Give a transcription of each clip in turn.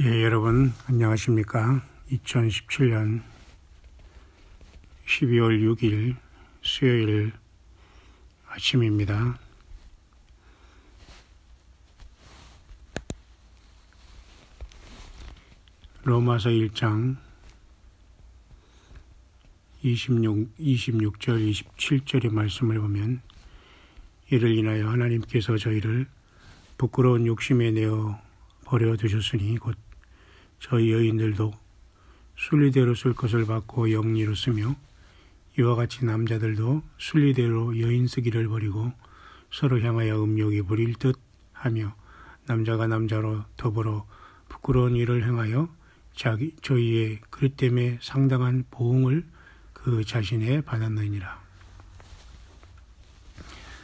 여러분 안녕하십니까? 2017년 12월 6일 수요일 아침입니다. 로마서 1장 26절 27절의 말씀을 보면, 이를 인하여 하나님께서 저희를 부끄러운 욕심에 내어 버려 두셨으니 곧 저희 여인들도 순리대로 쓸 것을 받고 영리로 쓰며, 이와 같이 남자들도 순리대로 여인 쓰기를 버리고 서로 향하여 음욕이 부릴 듯 하며, 남자가 남자로 더불어 부끄러운 일을 행하여 저희의 그릇 때문에 상당한 보응을 그 자신에 받았느니라.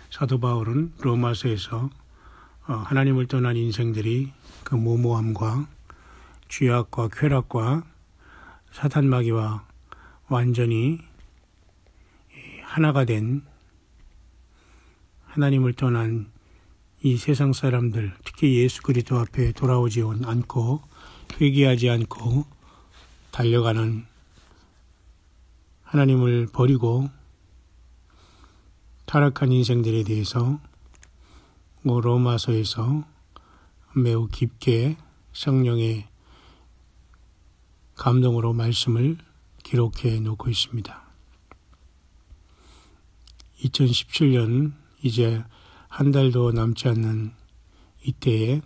사도 바울은 로마서에서 하나님을 떠난 인생들이 그 무모함과 죄악과 쾌락과 사탄마귀와 완전히 하나가 된 하나님을 떠난 이 세상 사람들, 특히 예수 그리스도 앞에 돌아오지 않고 회개하지 않고 달려가는, 하나님을 버리고 타락한 인생들에 대해서 로마서에서 매우 깊게 성령의 감동으로 말씀을 기록해 놓고 있습니다. 2017년 이제 한 달도 남지 않는 이때에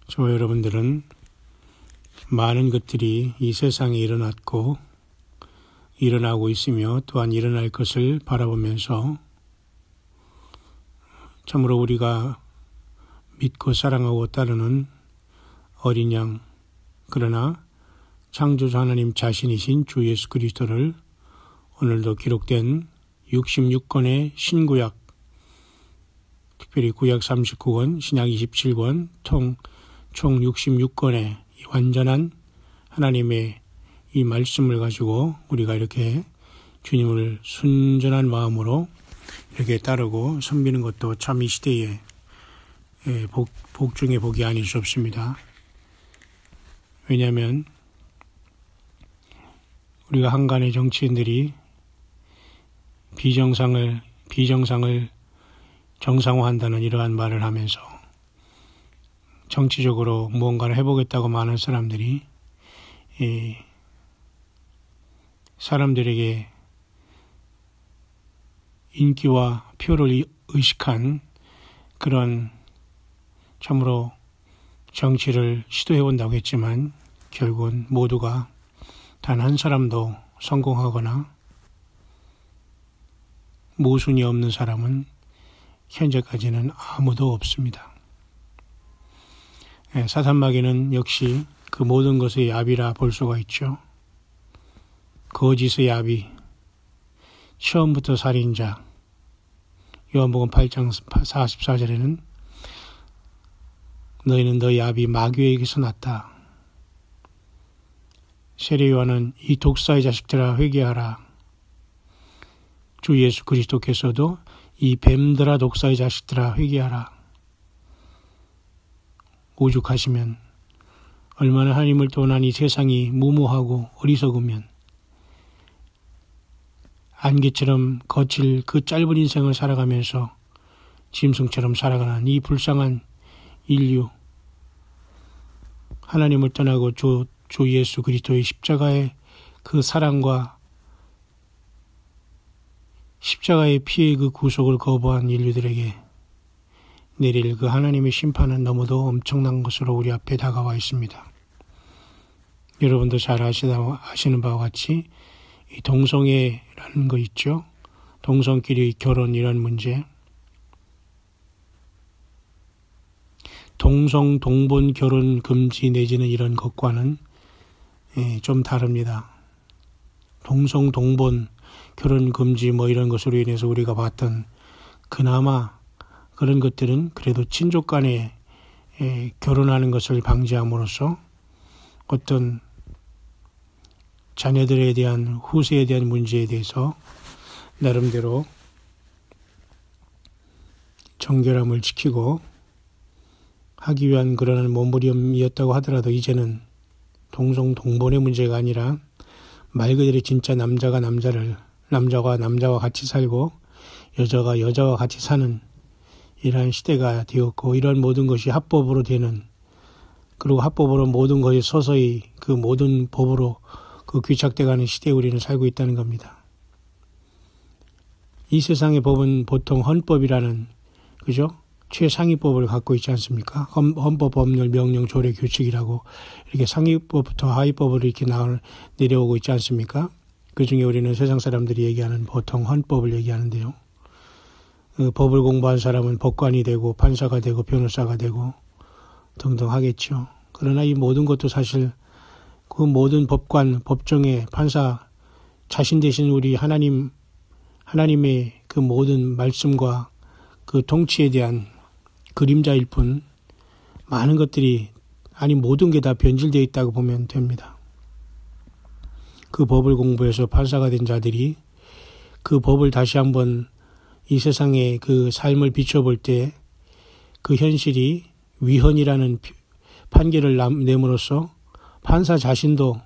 저와 여러분들은 많은 것들이 이 세상에 일어나고 있으며 또한 일어날 것을 바라보면서 참으로 우리가 믿고 사랑하고 따르는 어린 양, 그러나 창조주 하나님 자신이신 주 예수 그리스도를 오늘도 기록된 66권의 신구약, 특별히 구약 39권, 신약 27권, 총 66권의 완전한 하나님의 이 말씀을 가지고 우리가 이렇게 주님을 순전한 마음으로 이렇게 따르고 섬기는 것도 참 이 시대에 복 중에 복이 아닐 수 없습니다. 왜냐하면 우리가 한간의 정치인들이 비정상을 정상화한다는 이러한 말을 하면서 정치적으로 무언가를 해보겠다고 많은 사람들이 사람들에게 인기와 표를 의식한 그런 참으로 정치를 시도해본다고 했지만, 결국은 모두가 단 한 사람도 성공하거나 모순이 없는 사람은 현재까지는 아무도 없습니다. 사탄마귀는 역시 그 모든 것의 야비라 볼 수가 있죠. 거짓의 야비, 처음부터 살인자. 요한복음 8장 44절에는 너희는 너 야비 마귀에게서 났다. 세례 요한은 이 독사의 자식들아 회개하라. 주 예수 그리스도께서도 이 뱀들아 독사의 자식들아 회개하라. 오죽하시면 얼마나 하나님을 떠난 이 세상이 무모하고 어리석으면 안개처럼 거칠 그 짧은 인생을 살아가면서 짐승처럼 살아가는 이 불쌍한 인류, 하나님을 떠나고 주 예수 그리스도의 십자가의 그 사랑과 십자가의 피의 그 구속을 거부한 인류들에게 내릴 그 하나님의 심판은 너무도 엄청난 것으로 우리 앞에 다가와 있습니다. 여러분도 잘 아시는 바와 같이 이 동성애라는 거 있죠. 동성끼리 결혼 이런 문제. 동성 동본 결혼 금지 내지는 이런 것과는 좀 다릅니다. 동성 동본 결혼 금지 이런 것으로 인해서 우리가 봤던 그나마 그런 것들은 그래도 친족 간에 결혼하는 것을 방지함으로써 어떤 자녀들에 대한 후세에 대한 문제에 대해서 나름대로 정결함을 지키고 하기 위한 그런 몸부림이었다고 하더라도 이제는 동성동본의 문제가 아니라 말 그대로 진짜 남자가 남자와 같이 살고 여자가 여자와 같이 사는 이러한 시대가 되었고, 이런 모든 것이 합법으로 되는, 그리고 합법으로 모든 것이 서서히 그 모든 법으로 그 귀착돼가는 시대에 우리는 살고 있다는 겁니다. 이 세상의 법은 보통 헌법이라는, 그죠? 최상위법을 갖고 있지 않습니까? 헌법, 법률, 명령, 조례, 규칙이라고 이렇게 상위법부터 하위법으로 이렇게 내려오고 있지 않습니까? 그 중에 우리는 세상 사람들이 얘기하는 보통 헌법을 얘기하는데요. 그 법을 공부한 사람은 법관이 되고 판사가 되고 변호사가 되고 등등 하겠죠. 그러나 이 모든 것도 사실 그 모든 법관, 법정의 판사 자신 대신 우리 하나님의 그 모든 말씀과 그 통치에 대한 그림자일 뿐, 많은 것들이, 아니 모든 게 다 변질되어 있다고 보면 됩니다. 그 법을 공부해서 판사가 된 자들이 그 법을 다시 한번 이 세상의 그 삶을 비춰볼 때 그 현실이 위헌이라는 판결을 내므로써 판사 자신도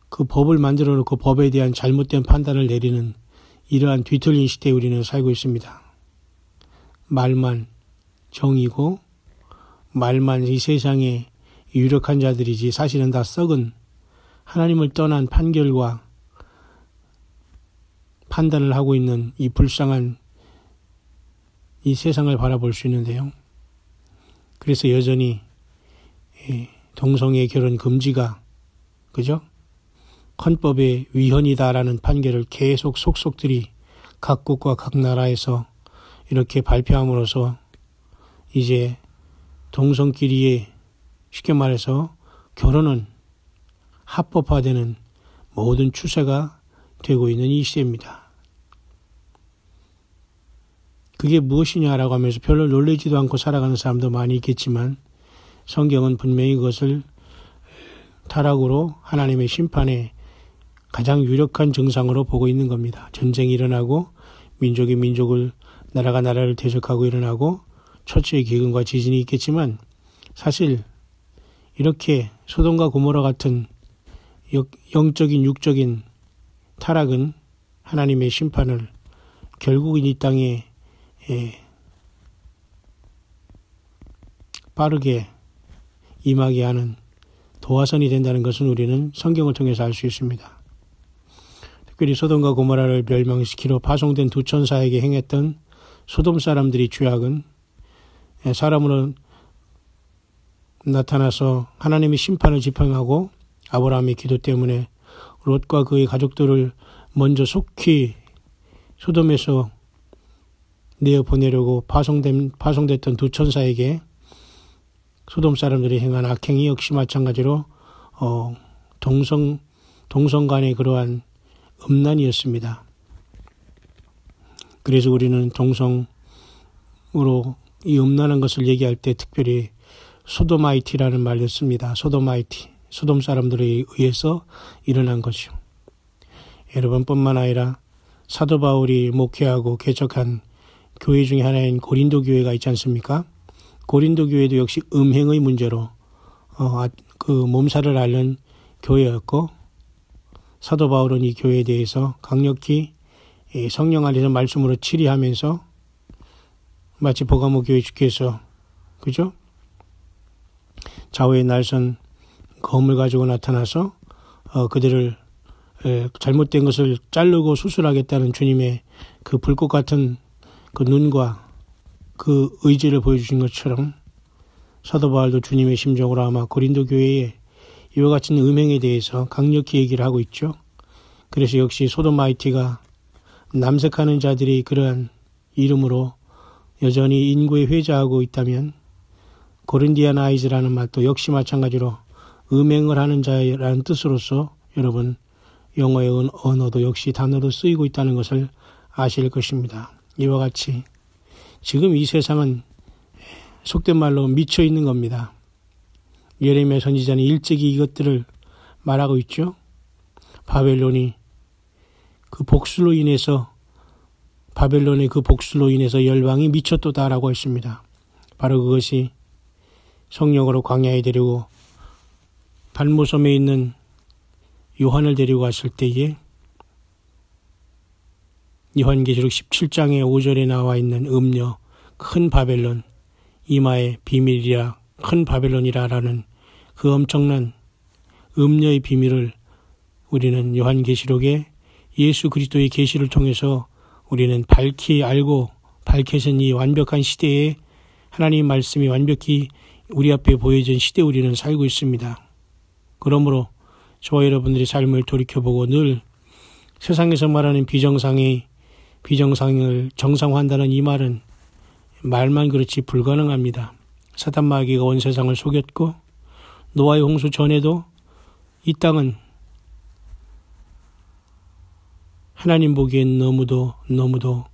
그 법을 만들어 놓고 법에 대한 잘못된 판단을 내리는 이러한 뒤틀린 시대에 우리는 살고 있습니다. 말만 정이고 말만 이 세상에 유력한 자들이지 사실은 다 썩은 하나님을 떠난 판결과 판단을 하고 있는 이 불쌍한 이 세상을 바라볼 수 있는데요. 그래서 여전히 동성애 결혼 금지가, 그죠? 헌법의 위헌이다라는 판결을 계속 속속들이 각국과 각 나라에서 이렇게 발표함으로써 이제 동성끼리의 쉽게 말해서 결혼은 합법화되는 모든 추세가 되고 있는 이 시대입니다. 그게 무엇이냐라고 하면서 별로 놀라지도 않고 살아가는 사람도 많이 있겠지만 성경은 분명히 그것을 타락으로 하나님의 심판의 가장 유력한 증상으로 보고 있는 겁니다. 전쟁이 일어나고 민족이 민족을, 나라가 나라를 대적하고 일어나고 초추의 기근과 지진이 있겠지만 사실 이렇게 소돔과 고모라 같은 영적인 육적인 타락은 하나님의 심판을 결국은 이 땅에 빠르게 임하게 하는 도화선이 된다는 것은 우리는 성경을 통해서 알 수 있습니다. 특별히 소돔과 고모라를 멸망시키러 파송된 두 천사에게 행했던 소돔 사람들이 죄악은 사람으로 나타나서 하나님의 심판을 집행하고 아브라함의 기도 때문에 롯과 그의 가족들을 먼저 속히 소돔에서 내어보내려고 파송됐던 두 천사에게 소돔 사람들이 행한 악행이 역시 마찬가지로 동성 간의 그러한 음란이었습니다. 그래서 우리는 동성으로 이 음란한 것을 얘기할 때 특별히 소도마이티라는 말을 씁니다. 소도마이티, 소돔 사람들에 의해서 일어난 것이요. 여러분뿐만 아니라 사도 바울이 목회하고 개척한 교회 중에 하나인 고린도 교회가 있지 않습니까? 고린도 교회도 역시 음행의 문제로 그 몸살을 앓는 교회였고, 사도 바울은 이 교회에 대해서 강력히 성령 안에서 말씀으로 치리하면서 마치 버가모 교회 주께서, 그죠? 좌우의 날선 검을 가지고 나타나서 그들을 잘못된 것을 자르고 수술하겠다는 주님의 그 불꽃 같은 그 눈과 그 의지를 보여주신 것처럼 사도 바울도 주님의 심정으로 아마 고린도 교회에 이와 같은 음행에 대해서 강력히 얘기를 하고 있죠. 그래서 역시 소돔마이티가 남색하는 자들이 그러한 이름으로 여전히 인구에 회자하고 있다면 고린디안 아이즈라는 말도 역시 마찬가지로 음행을 하는 자라는 뜻으로서 여러분 영어의 언어도 역시 단어로 쓰이고 있다는 것을 아실 것입니다. 이와 같이 지금 이 세상은 속된 말로 미쳐 있는 겁니다. 예레미야 선지자는 일찍이 이것들을 말하고 있죠. 바벨론이 그 복수로 인해서, 바벨론의 그 복수로 인해서 열방이 미쳤도다라고 했습니다. 바로 그것이 성령으로 광야에 데리고 발모섬에 있는 요한을 데리고 갔을 때에 요한계시록 17장의 5절에 나와 있는 음녀 큰 바벨론 이마의 비밀이라 큰 바벨론이라라는 그 엄청난 음녀의 비밀을 우리는 요한계시록에 예수 그리스도의 계시를 통해서 우리는 밝히 알고 밝혀진 이 완벽한 시대에 하나님의 말씀이 완벽히 우리 앞에 보여진 시대에 우리는 살고 있습니다. 그러므로 저와 여러분들의 삶을 돌이켜보고 늘 세상에서 말하는 비정상을 정상화한다는 이 말은 말만 그렇지 불가능합니다. 사단 마귀가 온 세상을 속였고 노아의 홍수 전에도 이 땅은 하나님 보기엔 너무도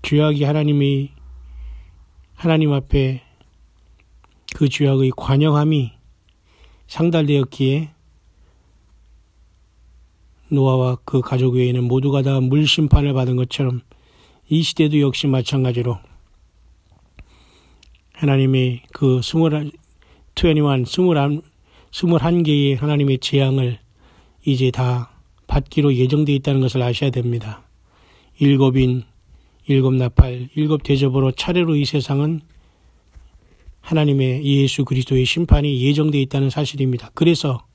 죄악이 하나님 앞에 그 죄악의 관영함이 상달되었기에 노아와 그 가족 외에는 모두가 다 물심판을 받은 것처럼 이 시대도 역시 마찬가지로 하나님의 그 21개의 하나님의 재앙을 이제 다 받기로 예정되어 있다는 것을 아셔야 됩니다. 7인, 7나팔, 7대접으로 차례로 이 세상은 하나님의 예수 그리스도의 심판이 예정되어 있다는 사실입니다. 그래서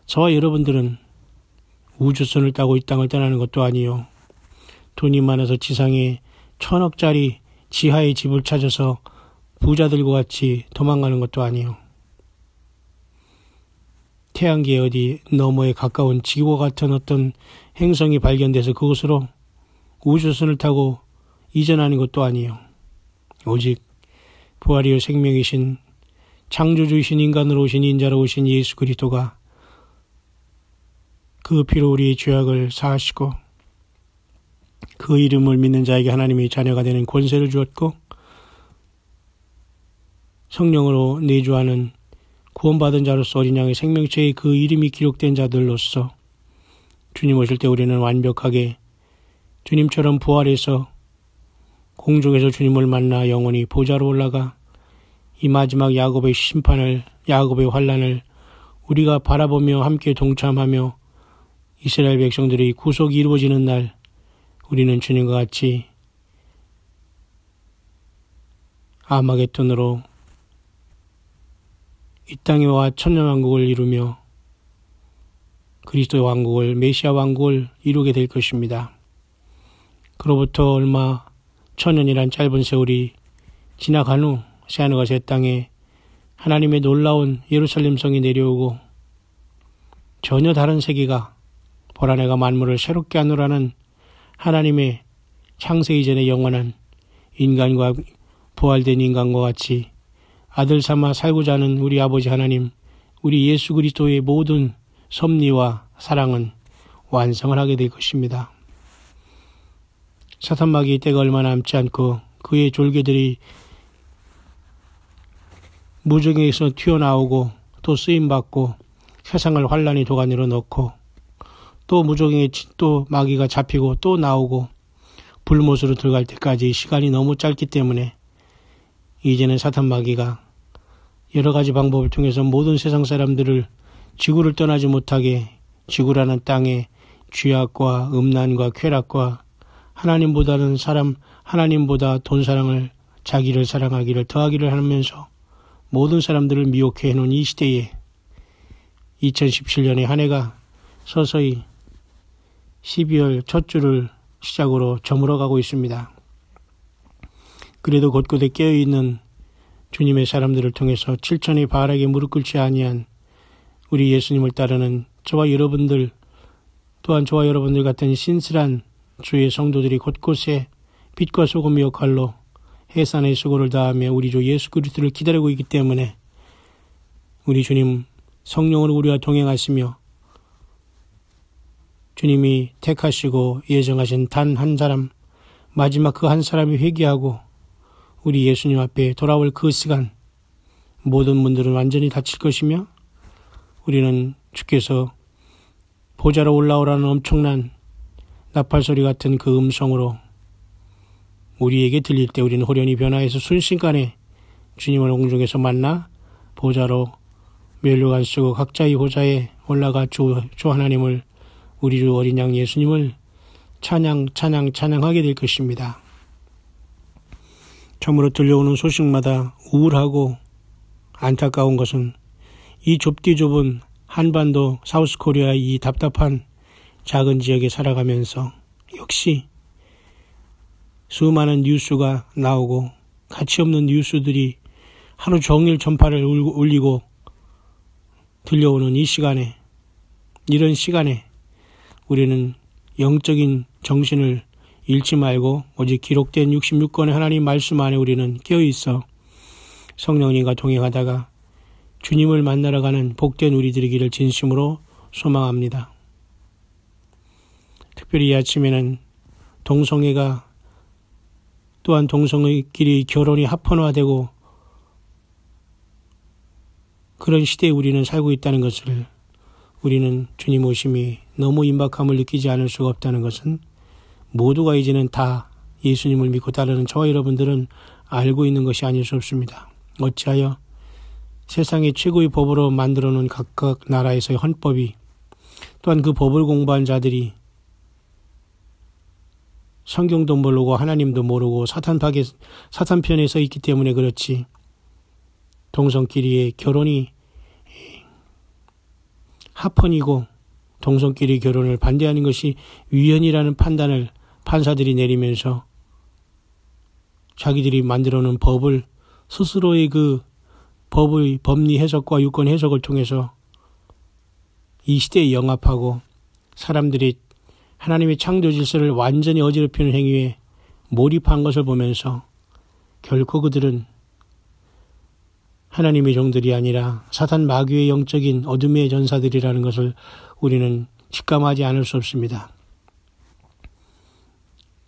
저와 여러분들은 우주선을 타고 이 땅을 떠나는 것도 아니요. 돈이 많아서 지상에 1000억짜리 지하의 집을 찾아서 부자들과 같이 도망가는 것도 아니요. 태양계 어디 너머에 가까운 지구와 같은 어떤 행성이 발견돼서 그곳으로 우주선을 타고 이전하는 것도 아니요. 오직 부활이요 생명이신 창조주이신 인간으로 오신 인자로 오신 예수 그리스도가 그 피로 우리의 죄악을 사하시고 그 이름을 믿는 자에게 하나님의 자녀가 되는 권세를 주었고 성령으로 내주하는 구원받은 자로서 어린 양의 생명체의 그 이름이 기록된 자들로서 주님 오실 때 우리는 완벽하게 주님처럼 부활해서 공중에서 주님을 만나 영원히 보좌로 올라가 이 마지막 야곱의 심판을, 야곱의 환난을 우리가 바라보며 함께 동참하며 이스라엘 백성들의 구속이 이루어지는 날 우리는 주님과 같이 아마겟돈으로 이 땅에 와 천년왕국을 이루며 그리스도의 왕국을, 메시아 왕국을 이루게 될 것입니다. 그로부터 얼마 천년이란 짧은 세월이 지나간 후 새하늘과 새 땅에 하나님의 놀라운 예루살렘 성이 내려오고 전혀 다른 세계가 보라내가 만물을 새롭게 하노라는 하나님의 창세 이전의 영원한 인간과 부활된 인간과 같이 아들 삼아 살고자 하는 우리 아버지 하나님, 우리 예수 그리스도의 모든 섭리와 사랑은 완성을 하게 될 것입니다. 사탄 마귀의 때가 얼마 남지 않고 그의 졸개들이 무정에서 튀어나오고 또 쓰임받고 세상을 환란의 도가니로 넣고 또 무정에 또 마귀가 잡히고 또 나오고 불못으로 들어갈 때까지 시간이 너무 짧기 때문에 이제는 사탄 마귀가 여러 가지 방법을 통해서 모든 세상 사람들을 지구를 떠나지 못하게 지구라는 땅에 죄악과 음란과 쾌락과 하나님보다 돈 사랑을 자기를 사랑하기를 더하기를 하면서 모든 사람들을 미혹해 놓은 이 시대에 2017년의 한 해가 서서히 12월 첫 주를 시작으로 저물어가고 있습니다. 그래도 곳곳에 깨어있는 주님의 사람들을 통해서 7천의 바알에게 무릎 꿇지 아니한 우리 예수님을 따르는 저와 여러분들 또한 저와 여러분들 같은 신실한 주의 성도들이 곳곳에 빛과 소금의 역할로 해산의 수고를 다하며 우리 주 예수 그리스도를 기다리고 있기 때문에 우리 주님 성령으로 우리와 동행하시며 주님이 택하시고 예정하신 단 한 사람 마지막 그 한 사람이 회개하고 우리 예수님 앞에 돌아올 그 시간 모든 문들은 완전히 닫힐 것이며 우리는 주께서 보좌로 올라오라는 엄청난 나팔소리 같은 그 음성으로 우리에게 들릴 때 우리는 호련히 변화해서 순식간에 주님을 공중에서 만나 보좌로 멸류관 쓰고 각자의 보좌에 올라가 주 하나님을, 우리 주 어린 양 예수님을 찬양하게 될 것입니다. 처음으로 들려오는 소식마다 우울하고 안타까운 것은 이 좁디 좁은 한반도 사우스코리아의 이 답답한 작은 지역에 살아가면서 역시 수많은 뉴스가 나오고 가치없는 뉴스들이 하루 종일 전파를 울리고 들려오는 이 시간에, 이런 시간에 우리는 영적인 정신을 잃지 말고 오직 기록된 66권의 하나님 말씀 안에 우리는 깨어있어 성령님과 동행하다가 주님을 만나러 가는 복된 우리들이기를 진심으로 소망합니다. 특별히 이 아침에는 동성애가, 또한 동성애끼리 결혼이 합헌화되고 그런 시대에 우리는 살고 있다는 것을, 우리는 주님 오심이 너무 임박함을 느끼지 않을 수가 없다는 것은 모두가 이제는 다 예수님을 믿고 따르는 저와 여러분들은 알고 있는 것이 아닐 수 없습니다. 어찌하여 세상의 최고의 법으로 만들어 놓은 각각 나라에서의 헌법이, 또한 그 법을 공부한 자들이 성경도 모르고 하나님도 모르고 사탄 편에 서 있기 때문에 그렇지, 동성끼리의 결혼이 합헌이고 동성끼리 결혼을 반대하는 것이 위헌이라는 판단을 판사들이 내리면서 자기들이 만들어 놓은 법을, 스스로의 그 법의 법리 해석과 유권 해석을 통해서 이 시대에 영합하고 사람들이 하나님의 창조 질서를 완전히 어지럽히는 행위에 몰입한 것을 보면서 결코 그들은 하나님의 종들이 아니라 사탄 마귀의 영적인 어둠의 전사들이라는 것을 우리는 직감하지 않을 수 없습니다.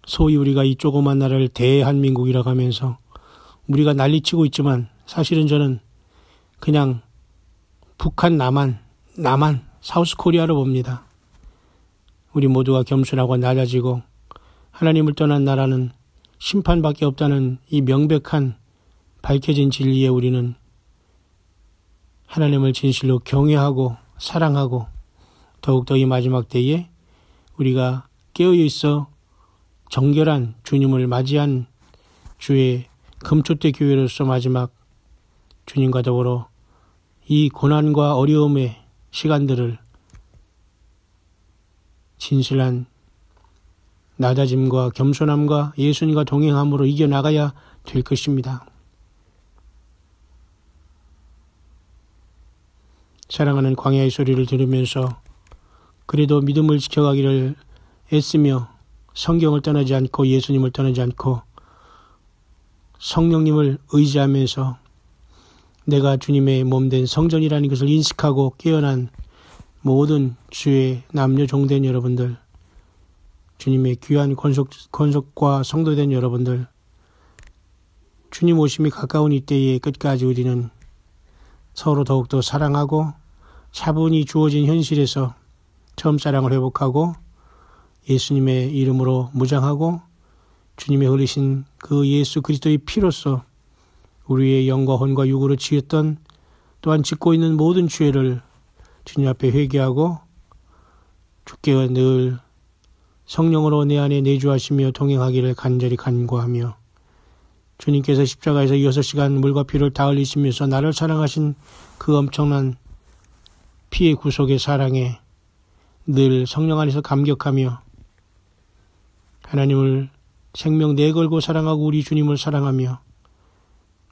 소위 우리가 이 조그만 나라를 대한민국이라고 하면서 우리가 난리치고 있지만 사실은 저는 그냥 북한, 남한, 사우스코리아로 봅니다. 우리 모두가 겸손하고 낮아지고 하나님을 떠난 나라는 심판밖에 없다는 이 명백한 밝혀진 진리에 우리는 하나님을 진실로 경외하고 사랑하고 더욱더 이 마지막 때에 우리가 깨어있어 정결한 주님을 맞이한 주의 금초대 교회로서 마지막 주님과 더불어 이 고난과 어려움의 시간들을 진실한 낮아짐과 겸손함과 예수님과 동행함으로 이겨나가야 될 것입니다. 사랑하는 광야의 소리를 들으면서 그래도 믿음을 지켜가기를 애쓰며 성경을 떠나지 않고 예수님을 떠나지 않고 성령님을 의지하면서 내가 주님의 몸된 성전이라는 것을 인식하고 깨어난 모든 주의 남녀 종된 여러분들, 주님의 귀한 권속과 성도된 여러분들, 주님 오심이 가까운 이때에 끝까지 우리는 서로 더욱더 사랑하고 차분히 주어진 현실에서 처음 사랑을 회복하고 예수님의 이름으로 무장하고 주님의 흘리신 그 예수 그리스도의 피로써 우리의 영과 혼과 육으로 지었던 또한 짓고 있는 모든 죄를 주님 앞에 회개하고 주께 늘 성령으로 내 안에 내주하시며 동행하기를 간절히 간구하며 주님께서 십자가에서 6시간 물과 피를 다 흘리시면서 나를 사랑하신 그 엄청난 피의 구속의 사랑에 늘 성령 안에서 감격하며 하나님을 생명 내걸고 사랑하고 우리 주님을 사랑하며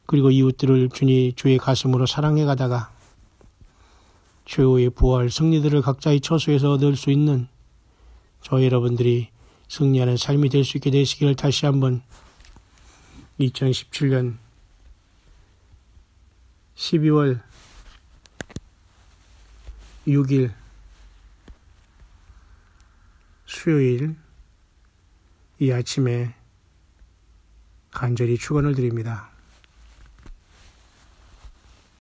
그리고 이웃들을 주의 가슴으로 사랑해 가다가 최후의 부활 승리들을 각자의 처소에서 얻을 수 있는 저 여러분들이 승리하는 삶이 될 수 있게 되시기를 다시 한번 2017년 12월 6일 수요일 이 아침에 간절히 축원을 드립니다.